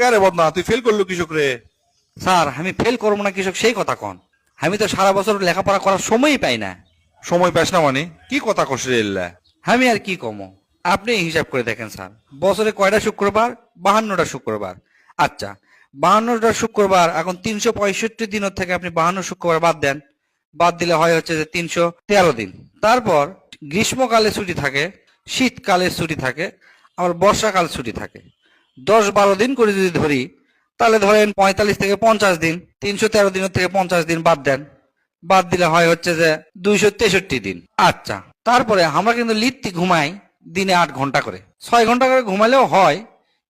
কে রে বদনা, তুই ফেল করলো কৃষক রে? স্যার আমি ফেল করবো না কৃষক সেই কথা কন? আমি তো সারা বছর লেখাপড়া করার সময়ই পাই না। সময় পাস না মানে কি কথা কস রে এল্লা? আমি আর কি কমো, আপনি হিসাব করে দেখেন স্যার, বছরে কয়টা শুক্রবার? 52টা শুক্রবার। আচ্ছা, 52টা শুক্রবার, এখন 365 দিনের থেকে আপনি 52 শুক্রবার বাদ দেন, বাদ দিলে হয় হচ্ছে যে 313 দিন। তারপর গ্রীষ্মকালে ছুটি থাকে, শীতকালে ছুটি থাকে, আবার বর্ষাকাল ছুটি থাকে। 10-12 দিন করে যদি ধরি, তাহলে ধরেন 45 থেকে 50 দিন, 313 দিনের থেকে 50 দিন বাদ দেন, বাদ দিলে হয় হচ্ছে যে 263 দিন। আচ্ছা, তারপরে আমরা কিন্তু লিত্তি ঘুমাই দিনে 8 ঘন্টা করে। 6 ঘন্টা করে ঘুমালেও হয়,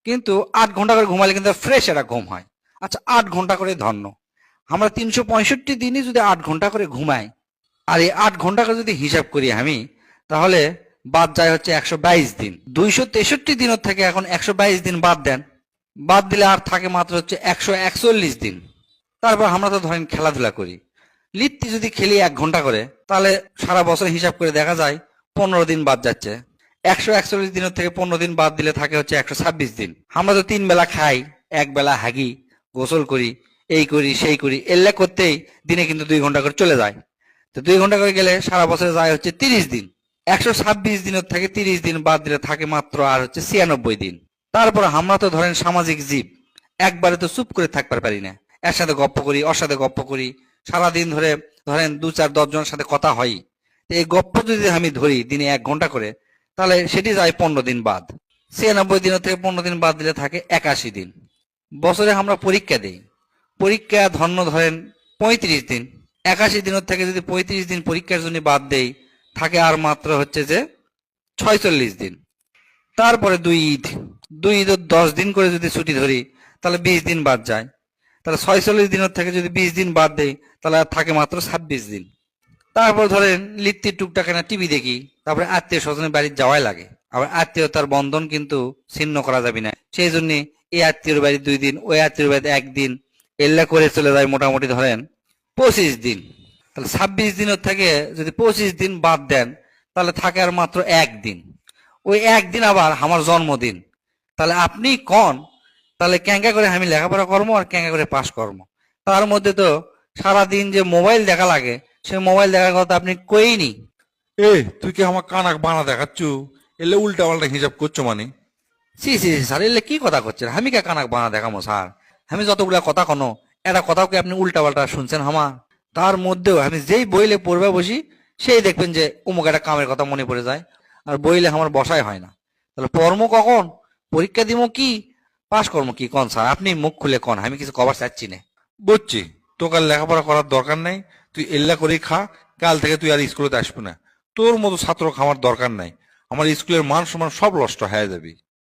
কিন্তু 8 ঘন্টা করে ঘুমালে কিন্তু ফ্রেশ একটা ঘুম হয়। আচ্ছা, 8 ঘন্টা করে ধন্য, আমরা 365 দিনই যদি 8 ঘন্টা করে ঘুমাই, আর এই 8 ঘন্টা করে যদি হিসাব করি আমি, তাহলে বাদ যায় হচ্ছে 122 দিন। 263 দিনের থেকে এখন 122 দিন বাদ দেন, বাদ দিলে আর থাকে মাত্র হচ্ছে 141 দিন। তারপর আমরা তো ধরেন খেলাধুলা করি, লিত্তি যদি খেলি 1 ঘন্টা করে, তাহলে সারা বছর হিসাব করে দেখা যায় 15 দিন বাদ যাচ্ছে। 141 দিনের থেকে 15 দিন বাদ দিলে থাকে হচ্ছে 126 দিন। আমরা তো 3 বেলা খাই, 1 বেলা হাগি, গোসল করি, এই করি সেই করি, এল্লা করতেই দিনে কিন্তু 2 ঘন্টা করে চলে যায়। তো 2 ঘন্টা করে গেলে সারা বছরে যায় হচ্ছে 30 দিন। 126 দিনের থেকে 30 দিন বাদ দিলে থাকে মাত্র আর হচ্ছে 96 দিন। তারপর আমরা তো ধরেন সামাজিক জীব, একবারে তো চুপ করে থাকতে পারি না, এর সাথে গপ্প করি, ওর সাথে গপ্প করি, সারাদিন ধরে ধরেন 2-4-10 জনের সাথে কথা হয়। তো এই গপ্প যদি আমি ধরি দিনে 1 ঘন্টা করে, তাহলে সেটি যায় 15 দিন বাদ। 96 দিনের থেকে 15 দিন বাদ দিলে থাকে 81 দিন। বছরে আমরা পরীক্ষা দিই, পরীক্ষা ধন্য ধরেন 35 দিন। 81 দিনের থেকে যদি 35 দিন পরীক্ষার জন্য বাদ দেই, থাকে আর মাত্র হচ্ছে যে 46 দিন। তারপরে 2 ঈদ, 2 ঈদের 10 দিন করে যদি ছুটি ধরি, তাহলে 20 দিন বাদ যায়। তাহলে 46 দিনের থেকে যদি 20 দিন বাদ দেই, তাহলে আর থাকে মাত্র 26 দিন। তারপর ধরেন লিত্তির টুকটাক না টিভি দেখি, তারপরে আত্মীয় স্বজনের বাড়ি যাওয়াই লাগে। আবার আত্মীয়তার বন্ধন কিন্তু ছিন্ন করা যাবে না, সেই জন্য এই আত্মীয়র বাড়ি 2 দিন, ওই আত্মীয়র বাড়িতে 1 দিন, এল্লা করে চলে যায় মোটামুটি ধরেন 25 দিন। তাহলে 26 দিনের থেকে যদি 25 দিন বাদ দেন, তাহলে থাকে আর মাত্র 1 দিন। ওই 1 দিন আবার আমার জন্মদিন। তাহলে আপনি কন, তাহলে ক্যাঙ্গা করে আমি লেখাপড়া কর্ম আর ক্যাঙ্গা করে পাস কর্ম? তার মধ্যে তো সারাদিন যে মোবাইল দেখা লাগে, সে মোবাইল দেখার কথা আপনি কইনি। এ, তুই কি আমার কানাক বানা দেখাচ্ছু? এলে উল্টা পাল্টা হিসাব করছো মানে? সি সি সি, স্যার এলে কি কথা করছেন? আমি কে কানাক বানা দেখামো স্যার? আমি যতগুলা কথা কোনো, এটা কথাও কি আপনি উল্টা পাল্টা শুনছেন আমার? তার মধ্যেও আমি যেই বইলে পড়বে বসি, সেই দেখবেন যে অমুক একটা কামের কথা মনে পড়ে যায়, আর বইলে আমার বসাই হয় না। তাহলে পড়মো কখন, পরীক্ষা দিব কি, পাস কর্ম কি, কোন স্যার আপনি মুখ খুলে কোন, আমি কিছু কবার চাচ্ছি না। বুঝছি, তোকে আর লেখাপড়া করার দরকার নাই, তুই এল্লা করেই খা। কাল থেকে তুই আর স্কুলে আসবি না। তোর মতো ছাত্র খামার দরকার নাই, আমার স্কুলের মান সম্মান সব নষ্ট হয়ে যাবি।